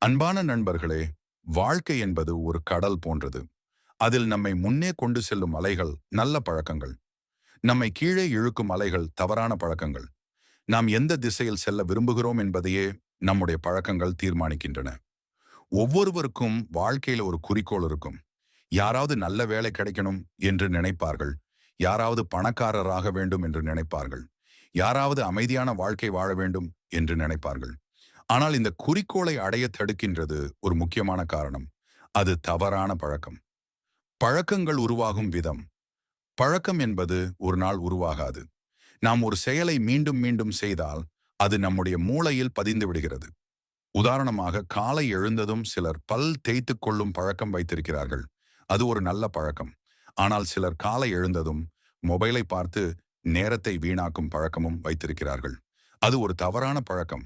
அன்பான நண்பர்களே, வாழ்க்கை என்பது ஒரு கடல் போன்றது. அதில் நம்மை முன்னே கொண்டு செல்லும் அலைகள் நல்ல பழக்கங்கள். நம்மை கீழே இழுக்கும் அலைகள் தவறான பழக்கங்கள். நாம் எந்த திசையில் செல்ல விரும்புகிறோம் என்பதையே நம்முடைய பழக்கங்கள் தீர்மானிக்கின்றன. ஒவ்வொருவருக்கும் வாழ்க்கையில ஒரு குறிக்கோள் இருக்கும். யாராவது நல்ல வேலை கிடைக்கணும் என்று நினைப்பார்கள். யாராவது பணக்காரராக வேண்டும் என்று நினைப்பார்கள். யாராவது அமைதியான வாழ்க்கை வாழ வேண்டும் என்று நினைப்பார்கள். ஆனால் இந்த குறிக்கோளை அடைய தடுக்கின்றது ஒரு முக்கியமான காரணம். அது தவறான பழக்கம். பழக்கங்கள் உருவாகும் விதம். பழக்கம் என்பது ஒரு நாள் உருவாகாது. நாம் ஒரு செயலை மீண்டும் மீண்டும் செய்தால் அது நம்முடைய மூளையில் பதிந்து விடுகிறது. உதாரணமாக, காலை எழுந்ததும் சிலர் பல் தேய்த்துக் கொள்ளும் பழக்கம் வைத்திருக்கிறார்கள். அது ஒரு நல்ல பழக்கம். ஆனால் சிலர் காலை எழுந்ததும் மொபைலை பார்த்து நேரத்தை வீணாக்கும் பழக்கமும் வைத்திருக்கிறார்கள். அது ஒரு தவறான பழக்கம்.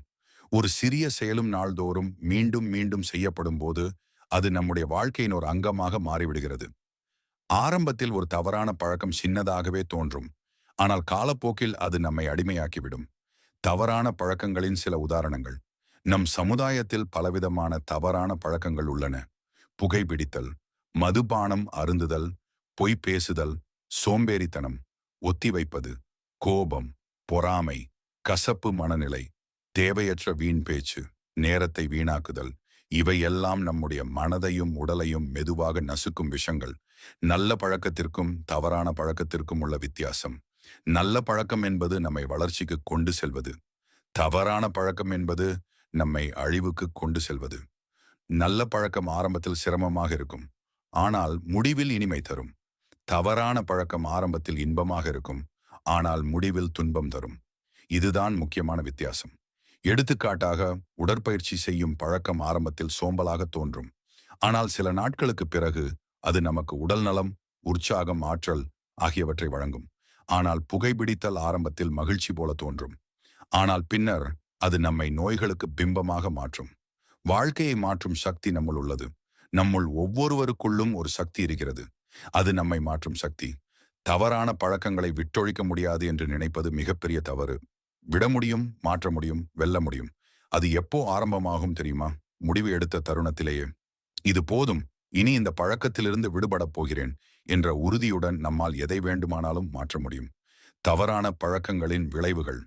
ஒரு சிறிய செயலும் நாள்தோறும் மீண்டும் மீண்டும் செய்யப்படும் போது அது நம்முடைய வாழ்க்கையின் ஒரு அங்கமாக மாறிவிடுகிறது. ஆரம்பத்தில் ஒரு தவறான பழக்கம் சின்னதாகவே தோன்றும். ஆனால் காலப்போக்கில் அது நம்மை அடிமையாக்கிவிடும். தவறான பழக்கங்களின் சில உதாரணங்கள். நம் சமுதாயத்தில் பலவிதமான தவறான பழக்கங்கள் உள்ளன. புகைப்பிடித்தல், மதுபானம் அருந்துதல், பொய் பேசுதல், சோம்பேறித்தனம், ஒத்திவைப்பது, கோபம், பொறாமை, கசப்பு மனநிலை, தேவையற்ற வீண் பேச்சு, நேரத்தை வீணாக்குதல், இவையெல்லாம் நம்முடைய மனதையும் உடலையும் மெதுவாக நசுக்கும் விஷங்கள். நல்ல பழக்கத்திற்கும் தவறான பழக்கத்திற்கும் உள்ள வித்தியாசம். நல்ல பழக்கம் என்பது நம்மை வளர்ச்சிக்கு கொண்டு செல்வது. தவறான பழக்கம் என்பது நம்மை அழிவுக்கு கொண்டு செல்வது. நல்ல பழக்கம் ஆரம்பத்தில் சிரமமாக இருக்கும், ஆனால் முடிவில் இனிமை தரும். தவறான பழக்கம் ஆரம்பத்தில் இன்பமாக இருக்கும், ஆனால் முடிவில் துன்பம் தரும். இதுதான் முக்கியமான வித்தியாசம். எடுத்துக்காட்டாக, உடற்பயிற்சி செய்யும் பழக்கம் ஆரம்பத்தில் சோம்பலாக தோன்றும். ஆனால் சில நாட்களுக்கு பிறகு அது நமக்கு உடல் நலம், உற்சாகம், ஆற்றல் ஆகியவற்றை வழங்கும். ஆனால் புகைப்பிடித்தல் ஆரம்பத்தில் மகிழ்ச்சி போல தோன்றும். ஆனால் பின்னர் அது நம்மை நோய்களுக்கு பிம்பமாக மாற்றும். வாழ்க்கையை மாற்றும் சக்தி நம்முள் உள்ளது. நம்முள் ஒவ்வொருவருக்குள்ளும் ஒரு சக்தி இருக்கிறது. அது நம்மை மாற்றும் சக்தி. தவறான பழக்கங்களை விட்டொழிக்க முடியாது என்று நினைப்பது மிகப்பெரிய தவறு. விட முடியும், மாற்ற முடியும், வெல்ல முடியும். அது எப்போ ஆரம்பமாகும் தெரியுமா? முடிவு எடுத்த தருணத்திலேயே. இது போதும், இனி இந்த பழக்கத்திலிருந்து விடுபடப் போகிறேன் என்ற உறுதியுடன் நம்மால் எதை வேண்டுமானாலும் மாற்ற முடியும். தவறான பழக்கங்களின் விளைவுகள்.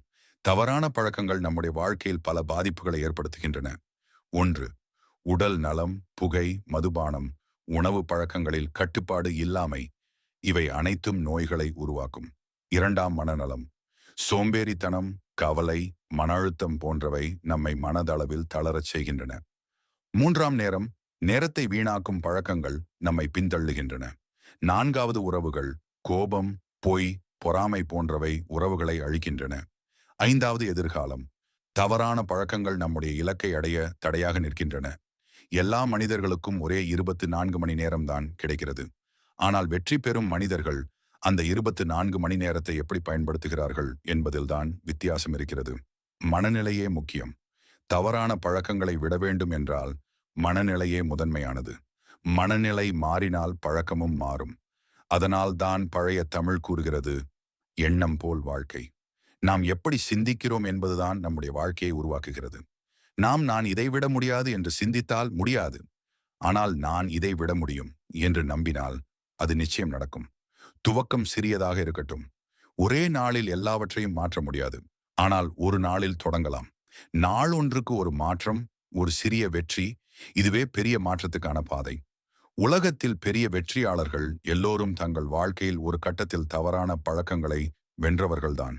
தவறான பழக்கங்கள் நம்முடைய வாழ்க்கையில் பல பாதிப்புகளை ஏற்படுத்துகின்றன. 1. உடல் நலம். புகை, மதுபானம், உணவு பழக்கங்களில் கட்டுப்பாடு இல்லாமை, இவை அனைத்தும் நோய்களை உருவாக்கும். 2. மனநலம். சோம்பேறித்தனம், கவலை, மன அழுத்தம் போன்றவை நம்மை மனதளவில் தளரச் செய்கின்றன. 3. நேரத்தை வீணாக்கும் பழக்கங்கள் நம்மை பின்தள்ளுகின்றன. 4. உறவுகள். கோபம், பொய், பொறாமை போன்றவை உறவுகளை அழிக்கின்றன. 5. எதிர்காலம். தவறான பழக்கங்கள் நம்முடைய இலக்கை அடைய தடையாக நிற்கின்றன. எல்லா மனிதர்களுக்கும் ஒரே 24 மணி நேரம்தான் கிடைக்கிறது. ஆனால் வெற்றி பெறும் மனிதர்கள் அந்த 24 மணி நேரத்தை எப்படி பயன்படுத்துகிறார்கள் என்பதில்தான் வித்தியாசம் இருக்கிறது. மனநிலையே முக்கியம். தவறான பழக்கங்களை விட வேண்டும் என்றால் மனநிலையே முதன்மையானது. மனநிலை மாறினால் பழக்கமும் மாறும். அதனால் தான் பழைய தமிழ் கூறுகிறது, எண்ணம் போல் வாழ்க்கை. நாம் எப்படி சிந்திக்கிறோம் என்பதுதான் நம்முடைய வாழ்க்கையை உருவாக்குகிறது. நான் இதை விட முடியாது என்று சிந்தித்தால் முடியாது. ஆனால் நான் இதை விட முடியும் என்று நம்பினால் அது நிச்சயம் நடக்கும். துவக்கம் சிறியதாக இருக்கட்டும். ஒரே நாளில் எல்லாவற்றையும் மாற்ற முடியாது. ஆனால் ஒரு நாளில் தொடங்கலாம். நாள் ஒன்றுக்கு ஒரு மாற்றம், ஒரு சிறிய வெற்றி, இதுவே பெரிய மாற்றத்துக்கான பாதை. உலகத்தில் பெரிய வெற்றியாளர்கள் எல்லோரும் தங்கள் வாழ்க்கையில் ஒரு கட்டத்தில் தவறான பழக்கங்களை வென்றவர்கள்தான்.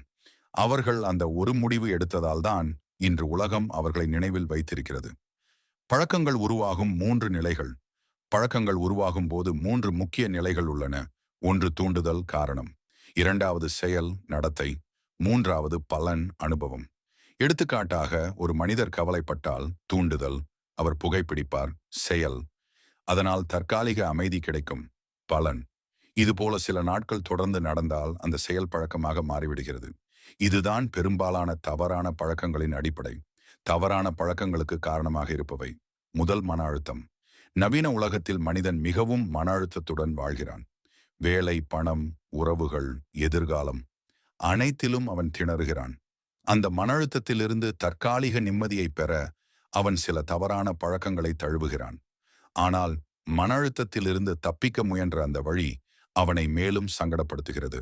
அவர்கள் அந்த ஒரு முடிவு எடுத்ததால் தான் இன்று உலகம் அவர்களை நினைவில் வைத்திருக்கிறது. பழக்கங்கள் உருவாகும் 3 நிலைகள். பழக்கங்கள் உருவாகும் போது 3 முக்கிய நிலைகள் உள்ளன. 1. தூண்டுதல், காரணம். 2. செயல், நடத்தை. 3. பலன், அனுபவம். எடுத்துக்காட்டாக, ஒரு மனிதர் கவலைப்பட்டால் தூண்டுதல், அவர் புகைப்பிடிப்பார். செயல், அதனால் தற்காலிக அமைதி கிடைக்கும். பலன், இதுபோல சில நாட்கள் தொடர்ந்து நடந்தால் அந்த செயல் பழக்கமாக மாறிவிடுகிறது. இதுதான் பெரும்பாலான தவறான பழக்கங்களின் அடிப்படை. தவறான பழக்கங்களுக்கு காரணமாக இருப்பவை. முதல், மன அழுத்தம். நவீன உலகத்தில் மனிதன் மிகவும் மன அழுத்தத்துடன் வாழ்கிறான். வேலை, பணம், உறவுகள், எதிர்காலம் அனைத்திலும் அவன் திணறுகிறான். அந்த மன அழுத்தத்திலிருந்து தற்காலிக நிம்மதியை பெற அவன் சில தவறான பழக்கங்களை தழுவுகிறான். ஆனால் மன அழுத்தத்திலிருந்து தப்பிக்க முயன்ற அந்த வழி அவனை மேலும் சங்கடப்படுத்துகிறது.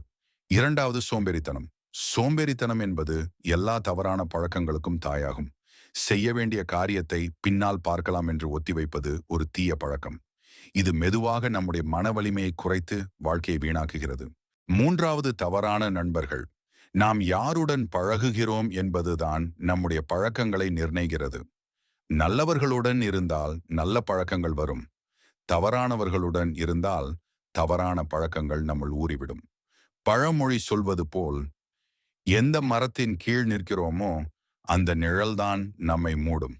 இரண்டாவது சோம்பேறித்தனம். சோம்பேறித்தனம் என்பது எல்லா தவறான பழக்கங்களுக்கும் தாயாகும். செய்ய வேண்டிய காரியத்தை பின்னால் பார்க்கலாம் என்று ஒத்திவைப்பது ஒரு தீய பழக்கம். இது மெதுவாக நம்முடைய மன வலிமையை குறைத்து வாழ்க்கையை வீணாக்குகிறது. மூன்றாவது தவறான நண்பர்கள். நாம் யாருடன் பழகுகிறோம் என்பதுதான் நம்முடைய பழக்கங்களை நிர்ணயிக்கிறது. நல்லவர்களுடன் இருந்தால் நல்ல பழக்கங்கள் வரும். தவறானவர்களுடன் இருந்தால் தவறான பழக்கங்கள் நம்முள் ஊறிவிடும். பழமொழி சொல்வது போல், எந்த மரத்தின் கீழ் நிற்கிறோமோ அந்த நிழல்தான் நம்மை மூடும்.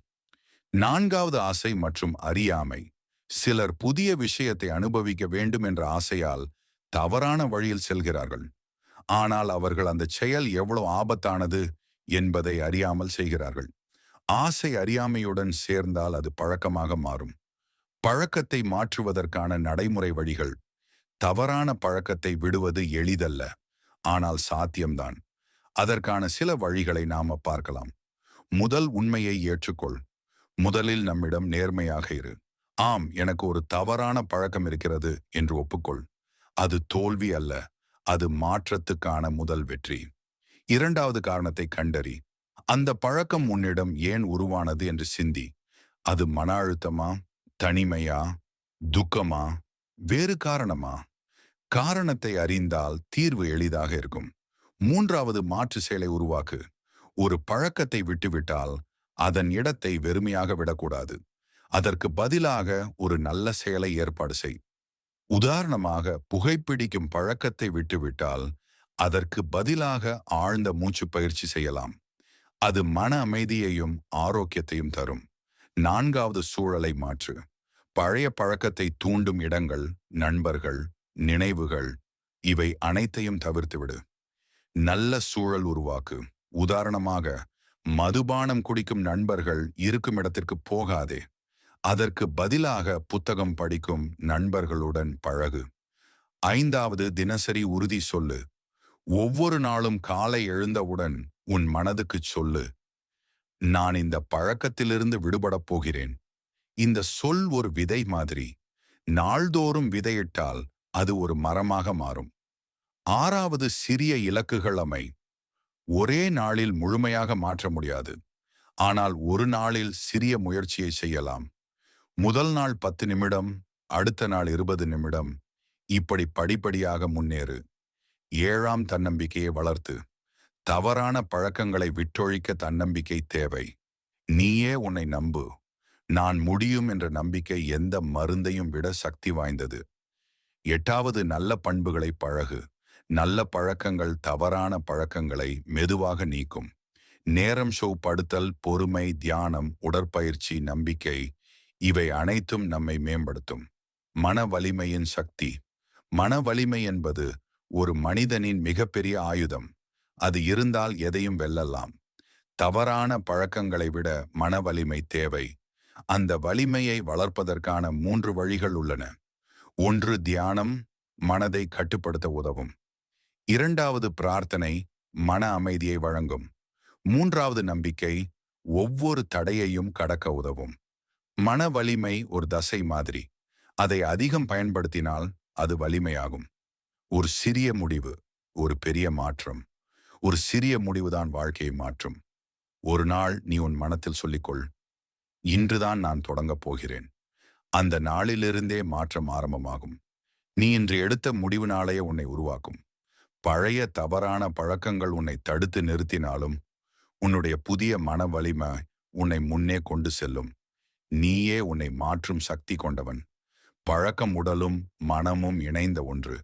நான்காவது ஆசை மற்றும் அறியாமை. சிலர் புதிய விஷயத்தை அனுபவிக்க வேண்டும் என்ற ஆசையால் தவறான வழியில் செல்கிறார்கள். ஆனால் அவர்கள் அந்த செயல் எவ்வளவு ஆபத்தானது என்பதை அறியாமல் செய்கிறார்கள். ஆசை அறியாமையுடன் சேர்ந்தால் அது பழக்கமாக மாறும். பழக்கத்தை மாற்றுவதற்கான நடைமுறை வழிகள். தவறான பழக்கத்தை விடுவது எளிதல்ல, ஆனால் சாத்தியம்தான். அதற்கான சில வழிகளை நாம பார்க்கலாம். முதல், உண்மையை ஏற்றுக்கொள். முதலில் நம்மிடம் நேர்மையாக இரு. ஆம், எனக்கு ஒரு தவறான பழக்கம் இருக்கிறது என்று ஒப்புக்கொள். அது தோல்வி அல்ல, அது மாற்றத்துக்கான முதல் வெற்றி. இரண்டாவது காரணத்தை கண்டறி. அந்த பழக்கம் உன்னிடம் ஏன் உருவானது என்று சிந்தி. அது மன அழுத்தமா, தனிமையா, துக்கமா, வேறு காரணமா? காரணத்தை அறிந்தால் தீர்வு எளிதாக இருக்கும். மூன்றாவது, மாற்று செயலை உருவாக்கு. ஒரு பழக்கத்தை விட்டுவிட்டால் அதன் இடத்தை வெறுமையாக விடக்கூடாது. அதற்கு பதிலாக ஒரு நல்ல செயலை ஏற்பாடு செய். உதாரணமாக, புகைப்பிடிக்கும் பழக்கத்தை விட்டுவிட்டால் அதற்கு பதிலாக ஆழ்ந்த மூச்சு பயிற்சி செய்யலாம். அது மன அமைதியையும் ஆரோக்கியத்தையும் தரும். நான்காவது, சூழலை மாற்று. பழைய பழக்கத்தை தூண்டும் இடங்கள், நண்பர்கள், நினைவுகள், இவை அனைத்தையும் தவிர்த்துவிடு. நல்ல சூழல் உருவாக்கு. உதாரணமாக, மதுபானம் குடிக்கும் நண்பர்கள் இருக்கும் இடத்திற்கு போகாதே. அதற்கு பதிலாக புத்தகம் படிக்கும் நண்பர்களுடன் பழகு. ஐந்தாவது, தினசரி உறுதி சொல்லு. ஒவ்வொரு நாளும் காலை எழுந்தவுடன் உன் மனதுக்கு சொல்லு, நான் இந்த பழக்கத்திலிருந்து விடுபடப் போகிறேன். இந்த சொல் ஒரு விதை மாதிரி. நாள்தோறும் விதையிட்டால் அது ஒரு மரமாக மாறும். ஆறாவது, சிறிய இலக்குகள் அமை. ஒரே நாளில் முழுமையாக மாற்ற முடியாது, ஆனால் ஒரு நாளில் சிறிய முயற்சியை செய்யலாம். முதல் நாள் 10 நிமிடம், அடுத்த நாள் 20 நிமிடம், இப்படி படிப்படியாக முன்னேறு. ஏழாம், தன்னம்பிக்கையை வளர்த்து. தவறான பழக்கங்களை விட்டொழிக்க தன்னம்பிக்கை தேவை. நீயே உன்னை நம்பு. நான் முடியும் என்ற நம்பிக்கை எந்த மருந்தையும் விட சக்தி வாய்ந்தது. எட்டாவது, நல்ல பண்புகளை பழகு. நல்ல பழக்கங்கள் தவறான பழக்கங்களை மெதுவாக நீக்கும். நேரம் ஷோ படுத்தல், பொறுமை, தியானம், உடற்பயிற்சி, நம்பிக்கை, இவை அனைத்தும் நம்மை மேம்படுத்தும். மன வலிமையின் சக்தி. மன வலிமை என்பது ஒரு மனிதனின் மிகப்பெரிய ஆயுதம். அது இருந்தால் எதையும் வெல்லலாம். தவறான பழக்கங்களை விட மன வலிமை தேவை. அந்த வலிமையை வளர்ப்பதற்கான 3 வழிகள் உள்ளன. 1, தியானம், மனதை கட்டுப்படுத்த உதவும். 2வது, பிரார்த்தனை, மன அமைதியை வழங்கும். 3வது, நம்பிக்கை, ஒவ்வொரு தடையையும் கடக்க உதவும். மன வலிமை ஒரு தசை மாதிரி. அதை அதிகம் பயன்படுத்தினால் அது வலிமையாகும். ஒரு சிறிய முடிவு, ஒரு பெரிய மாற்றம். ஒரு சிறிய முடிவுதான் வாழ்க்கையை மாற்றும். ஒரு நாள் நீ உன் மனத்தில் சொல்லிக்கொள், இன்றுதான் நான் தொடங்கப் போகிறேன். அந்த நாளிலிருந்தே மாற்றம் ஆரம்பமாகும். நீ இன்று எடுத்த முடிவு நாளையே உன்னை உருவாக்கும். பழைய தவறான பழக்கங்கள் உன்னை தடுத்து நிறுத்தினாலும் உன்னுடைய புதிய மன வலிமை உன்னை முன்னே கொண்டு செல்லும். நீயே உன்னை மாற்றும் சக்தி கொண்டவன். பழக்கம் உடலும் மனமும் இணைந்த ஒன்று.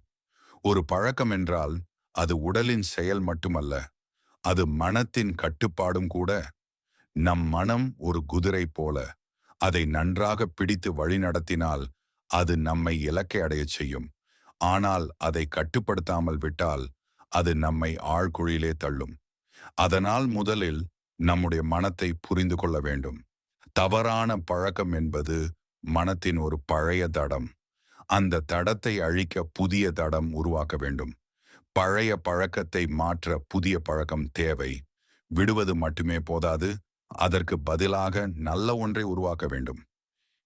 ஒரு பழக்கம் என்றால் அது உடலின் செயல் மட்டுமல்ல, அது மனத்தின் கட்டுப்பாடும் கூட. நம் மனம் ஒரு குதிரை போல. அதை நன்றாக பிடித்து வழிநடத்தினால் அது நம்மை இலக்கை அடையச் செய்யும். ஆனால் அதை கட்டுப்படுத்தாமல் விட்டால் அது நம்மை ஆழ்குழியிலே தள்ளும். அதனால் முதலில் நம்முடைய மனத்தை புரிந்து கொள்ள வேண்டும். தவறான பழக்கம் என்பது மனத்தின் ஒரு பழைய தடம். அந்த தடத்தை அழிக்க புதிய தடம் உருவாக்க வேண்டும். பழைய பழக்கத்தை மாற்ற புதிய பழக்கம் தேவை. விடுவது மட்டுமே போதாது, அதற்கு பதிலாக நல்ல ஒன்றை உருவாக்க வேண்டும்.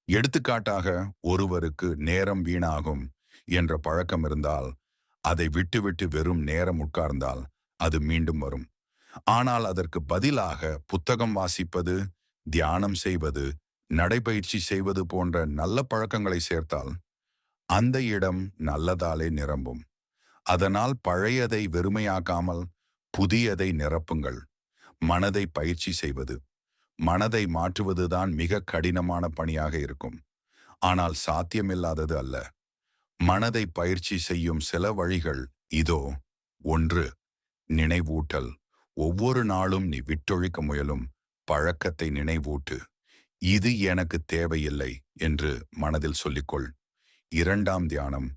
எடுத்துக்காட்டாக, ஒருவருக்கு நேரம் வீணாகும் என்ற பழக்கம் இருந்தால், அதை விட்டுவிட்டு வெறும் நேரம் உட்கார்ந்தால் அது மீண்டும் வரும். ஆனால் அதற்கு பதிலாக புத்தகம் வாசிப்பது, தியானம் செய்வது, நடைபயிற்சி செய்வது போன்ற நல்ல பழக்கங்களை சேர்த்தால் அந்த இடம் நல்லதாலே நிரம்பும். அதனால் பழையதை வெறுமையாக்காமல் புதியதை நிரப்புங்கள். மனதை பயிற்சி செய்வது, மனதை மாற்றுவதுதான் மிக கடினமான பணியாக இருக்கும். ஆனால் சாத்தியமில்லாதது அல்ல. மனதை பயிற்சி செய்யும் சில வழிகள் இதோ. 1. நினைவூட்டல். ஒவ்வொரு நாளும் நீ விட்டொழிக்க முயலும் பழக்கத்தை நினைவூட்டு. இது எனக்கு தேவையில்லை என்று மனதில் சொல்லிக்கொள். 2. தியானம்.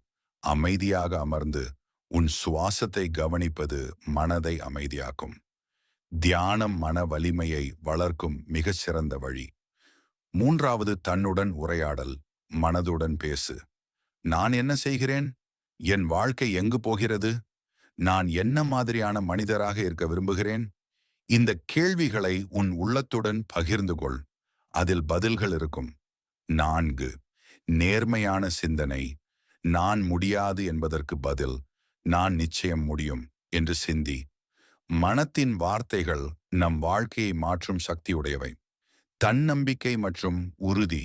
அமைதியாக அமர்ந்து உன் சுவாசத்தை கவனிப்பது மனதை அமைதியாக்கும். தியானம் மன வலிமையை வளர்க்கும் மிகச் சிறந்த வழி. 3. தன்னுடன் உரையாடல். மனதுடன் பேசு. நான் என்ன செய்கிறேன்? என் வாழ்க்கை எங்கு போகிறது? நான் என்ன மாதிரியான மனிதராக இருக்க விரும்புகிறேன்? இந்த கேள்விகளை உன் உள்ளத்துடன் பகிர்ந்து கொள். அதில் பதில்கள் இருக்கும். 4. நேர்மையான சிந்தனை. நான் முடியாது என்பதற்கு பதில் நான் நிச்சயம் முடியும் என்று சிந்தி. மனத்தின் வார்த்தைகள் நம் வாழ்க்கையை மாற்றும் சக்தியுடையவை. தன்னம்பிக்கை மற்றும் உறுதி.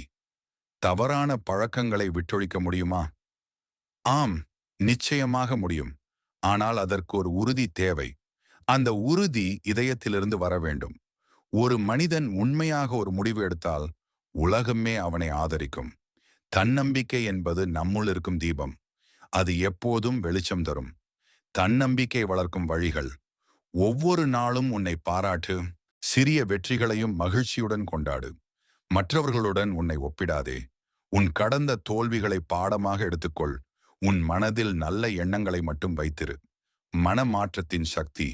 தவறான பழக்கங்களை விட்டொழிக்க முடியுமா? ஆம், நிச்சயமாக முடியும். ஆனால் அதற்கு ஒரு உறுதி தேவை. அந்த உறுதி இதயத்திலிருந்து வர வேண்டும். ஒரு மனிதன் உண்மையாக ஒரு முடிவு எடுத்தால் உலகமே அவனை ஆதரிக்கும். தன்னம்பிக்கை என்பது நம்முள் இருக்கும் தீபம். அது எப்போதும் வெளிச்சம் தரும். தன்னம்பிக்கை வளர்க்கும் வழிகள். ஒவ்வொரு நாளும் உன்னை பாராட்டு. சிறிய வெற்றிகளையும் மகிழ்ச்சியுடன் கொண்டாடு. மற்றவர்களுடன் உன்னை ஒப்பிடாதே. உன் கடந்த தோல்விகளை பாடமாக எடுத்துக்கொள். உன் மனதில் நல்ல எண்ணங்களை மட்டும் வைத்திரு. மனமாற்றத்தின் சக்தி.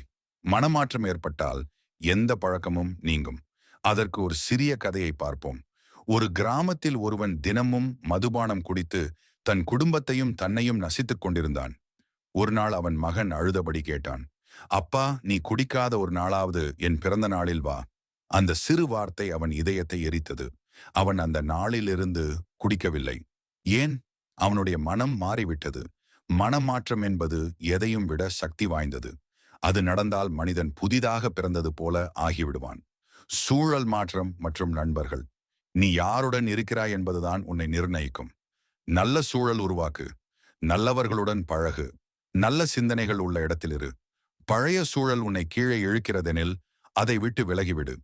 மனமாற்றம் ஏற்பட்டால் எந்த பழக்கமும் நீங்கும். அதற்கு ஒரு சிறிய கதையை பார்ப்போம். ஒரு கிராமத்தில் ஒருவன் தினமும் மதுபானம் குடித்து தன் குடும்பத்தையும் தன்னையும் நசித்துக் கொண்டிருந்தான். ஒரு நாள் அவன் மகன் அழுதபடி கேட்டான், அப்பா, நீ குடிக்காத ஒரு நாளாவது என் பிறந்த நாளில் வா. அந்த சிறு வார்த்தை அவன் இதயத்தை எரித்தது. அவன் அந்த நாளிலிருந்து குடிக்கவில்லை. ஏன்? அவனுடைய மனம் மாறிவிட்டது. மனமாற்றம் என்பது எதையும் விட சக்தி வாய்ந்தது. அது நடந்தால் மனிதன் புதிதாக பிறந்தது போல ஆகிவிடுவான். சூழல் மாற்றம் மற்றும் நண்பர்கள். நீ யாருடன் இருக்கிறாய் என்பதுதான் உன்னை நிர்ணயிக்கும். நல்ல சூழல் உருவாக்கு. நல்லவர்களுடன் பழகு. நல்ல சிந்தனைகள் உள்ள இடத்தில் இரு. பழைய சூழல் உன்னை கீழே இழுக்கிறதெனில் அதை விட்டு விலகிவிடு.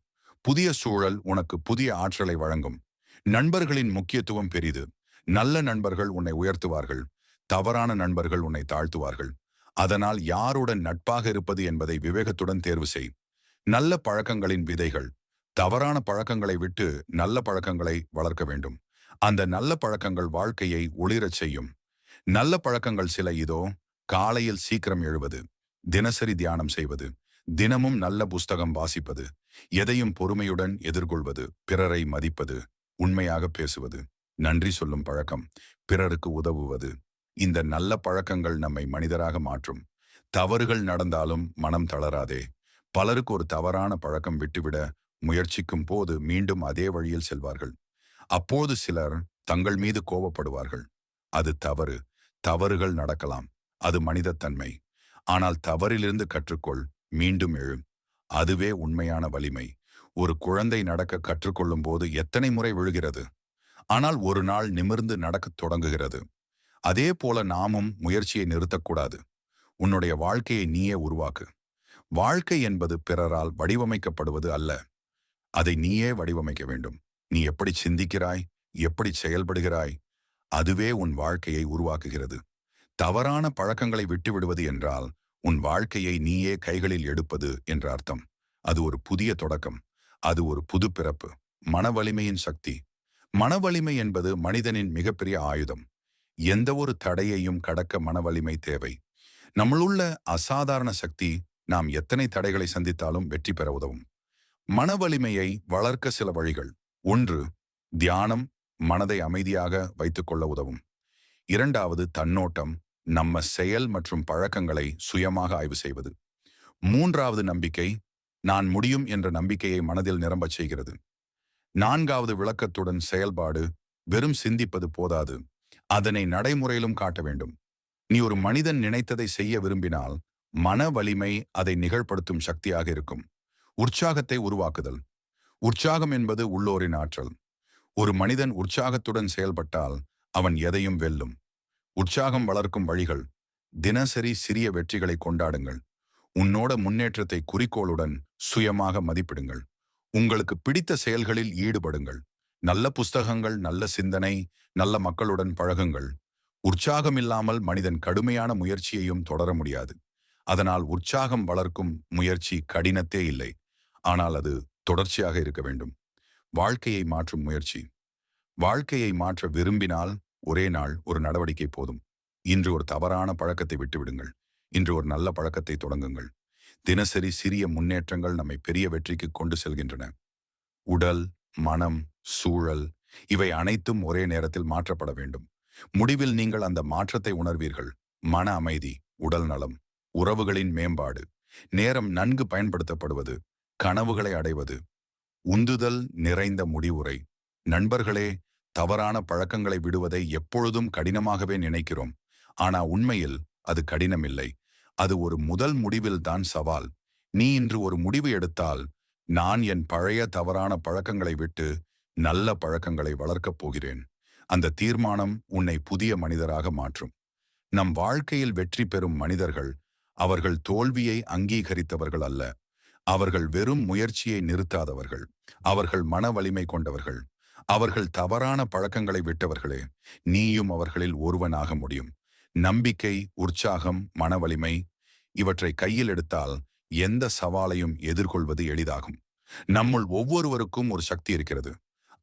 புதிய சூழல் உனக்கு புதிய ஆற்றலை வழங்கும். நண்பர்களின் முக்கியத்துவம் பெரிது. நல்ல நண்பர்கள் உன்னை உயர்த்துவார்கள். தவறான நண்பர்கள் உன்னை தாழ்த்துவார்கள். அதனால் யாருடன் நட்பாக இருப்பது என்பதை விவேகத்துடன் தேர்வு செய். நல்ல பழக்கங்களின் விதைகள். தவறான பழக்கங்களை விட்டு நல்ல பழக்கங்களை வளர்க்க வேண்டும். அந்த நல்ல பழக்கங்கள் வாழ்க்கையை ஒளிரச் செய்யும். நல்ல பழக்கங்கள் சில இதோ. காலையில் சீக்கிரம் எழுவது, தினசரி தியானம் செய்வது, தினமும் நல்ல புஸ்தகம் வாசிப்பது, எதையும் பொறுமையுடன் எதிர்கொள்வது, பிறரை மதிப்பது, உண்மையாக பேசுவது, நன்றி சொல்லும் பழக்கம், பிறருக்கு உதவுவது. இந்த நல்ல பழக்கங்கள் நம்மை மனிதராக மாற்றும். தவறுகள் நடந்தாலும் மனம் தளராதே. பலருக்கு ஒரு தவறான பழக்கம் விட்டுவிட முயற்சிக்கும் போது மீண்டும் அதே வழியில் செல்வார்கள். அப்போது சிலர் தங்கள் மீது கோபப்படுவார்கள். அது தவறு. தவறுகள் நடக்கலாம். அது மனிதத்தன்மை. ஆனால் தவறிலிருந்து கற்றுக்கொள். மீண்டும் எழு. அதுவே உண்மையான வலிமை. ஒரு குழந்தை நடக்க கற்றுக்கொள்ளும் போது எத்தனை முறை விழுகிறது. ஆனால் ஒரு நாள் நிமிர்ந்து நடக்கத் தொடங்குகிறது. அதே போல நாமும் முயற்சியை நிறுத்தக்கூடாது. உன்னுடைய வாழ்க்கையை நீயே உருவாக்கு. வாழ்க்கை என்பது பிறரால் வடிவமைக்கப்படுவது அல்ல. அதை நீயே வடிவமைக்க வேண்டும். நீ எப்படி சிந்திக்கிறாய், எப்படி செயல்படுகிறாய், அதுவே உன் வாழ்க்கையை உருவாக்குகிறது. தவறான பழக்கங்களை விட்டுவிடுவது என்றால் உன் வாழ்க்கையை நீயே கைகளில் எடுப்பது என்ற அர்த்தம். அது ஒரு புதிய தொடக்கம். அது ஒரு புது பிறப்பு. மனவலிமையின் சக்தி. மனவலிமை என்பது மனிதனின் மிகப்பெரிய ஆயுதம். எந்த ஒரு தடையையும் கடக்க மனவலிமை தேவை. நம்மளுள்ள அசாதாரண சக்தி நாம் எத்தனை தடைகளை சந்தித்தாலும் வெற்றி பெற உதவும். மனவலிமையை வளர்க்க சில வழிகள். 1. தியானம். மனதை அமைதியாக வைத்துக்கொள்ள உதவும். 2. தன்னோட்டம். நம்ம செயல் மற்றும் பழக்கங்களை சுயமாக ஆய்வு செய்வது. 3. நம்பிக்கை. நான் முடியும் என்ற நம்பிக்கையை மனதில் நிரம்பச் செய்கிறது. நான்காவது விளக்கத்துடன் செயல்பாடு. வெறும் சிந்திப்பது போதாது, அதனை நடைமுறையிலும் காட்ட வேண்டும். நீ ஒரு மனிதன் நினைத்ததை செய்ய விரும்பினால் மன வலிமை அதை நிகழ்ப்படுத்தும் சக்தியாக இருக்கும். உற்சாகத்தை உருவாக்குதல். உற்சாகம் என்பது உள்ளோரின் ஆற்றல். ஒரு மனிதன் உற்சாகத்துடன் செயல்பட்டால் அவன் எதையும் வெல்லும். உற்சாகம் வளர்க்கும் வழிகள். தினசரி சிறிய வெற்றிகளை கொண்டாடுங்கள். உன்னோட முன்னேற்றத்தை குறிக்கோளுடன் சுயமாக மதிப்பிடுங்கள். உங்களுக்கு பிடித்த செயல்களில் ஈடுபடுங்கள். நல்ல புஸ்தகங்கள், நல்ல சிந்தனை, நல்ல மக்களுடன் பழகுங்கள். உற்சாகம் இல்லாமல் மனிதன் கடுமையான முயற்சியையும் தொடர முடியாது. அதனால் உற்சாகம் வளர்க்கும் முயற்சி கடினத்தே இல்லை, ஆனால் அது தொடர்ச்சியாக இருக்க வேண்டும். வாழ்க்கையை மாற்றும் முயற்சி. வாழ்க்கையை மாற்ற விரும்பினால் ஒரே நாள் ஒரு நடவடிக்கை போதும். இன்று ஒரு தவறான பழக்கத்தை விட்டுவிடுங்கள். இன்று ஒரு நல்ல பழக்கத்தை தொடங்குங்கள். தினசரி சிறிய முன்னேற்றங்கள் நம்மை பெரிய வெற்றிக்கு கொண்டு செல்கின்றன. உடல், மனம், சூழல் இவை அனைத்தும் ஒரே நேரத்தில் மாற்றப்பட வேண்டும். முடிவில் நீங்கள் அந்த மாற்றத்தை உணர்வீர்கள். மன அமைதி, உடல் நலம், உறவுகளின் மேம்பாடு, நேரம் நன்கு பயன்படுத்தப்படுவது, கனவுகளை அடைவது, உந்துதல் நிறைந்த முடிவுரை. நண்பர்களே, தவறான பழக்கங்களை விடுவதை எப்பொழுதும் கடினமாகவே நினைக்கிறோம். ஆனா உண்மையில் அது கடினமில்லை. அது ஒரு முதல் முடிவில் தான் சவால். நீ இன்று ஒரு முடிவு எடுத்தால், நான் என் பழைய தவறான பழக்கங்களை விட்டு நல்ல பழக்கங்களை வளர்க்கப் போகிறேன். அந்த தீர்மானம் உன்னை புதிய மனிதராக மாற்றும். நம் வாழ்க்கையில் வெற்றி பெறும் மனிதர்கள் அவர்கள் தோல்வியை அங்கீகரித்தவர்கள் அல்ல. அவர்கள் வெறும் முயற்சியை நிறுத்தாதவர்கள். அவர்கள் மன வலிமை கொண்டவர்கள். அவர்கள் தவறான பழக்கங்களை விட்டவர்களே. நீயும் அவர்களில் ஒருவனாக முடியும். நம்பிக்கை, உற்சாகம், மன வலிமை இவற்றை கையில் எடுத்தால் எந்த சவாலையும் எதிர்கொள்வது எளிதாகும். நம்முள் ஒவ்வொருவருக்கும் ஒரு சக்தி இருக்கிறது.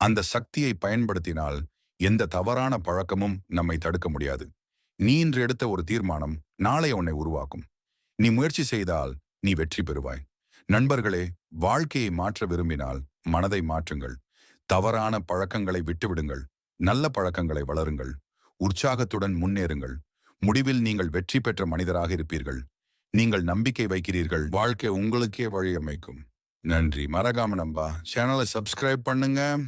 அந்த சக்தியை பயன்படுத்தினால் எந்த தவறான பழக்கமும் நம்மை தடுக்க முடியாது. நீ இன்று எடுத்த ஒரு தீர்மானம் நாளை உன்னை உருவாக்கும். நீ முயற்சி செய்தால் நீ வெற்றி பெறுவாய். நண்பர்களே, வாழ்க்கையை மாற்ற விரும்பினால் மனதை மாற்றுங்கள். தவறான பழக்கங்களை விட்டுவிடுங்கள். நல்ல பழக்கங்களை வளருங்கள். உற்சாகத்துடன் முன்னேறுங்கள். முடிவில் நீங்கள் வெற்றி பெற்ற மனிதராக இருப்பீர்கள். நீங்கள் நம்பிக்கை வைக்கிறீர்கள், வாழ்க்கை உங்களுக்கே வழியமைக்கும். நன்றி. மறக்காம நம்ம சேனலை சப்ஸ்கிரைப் பண்ணுங்க.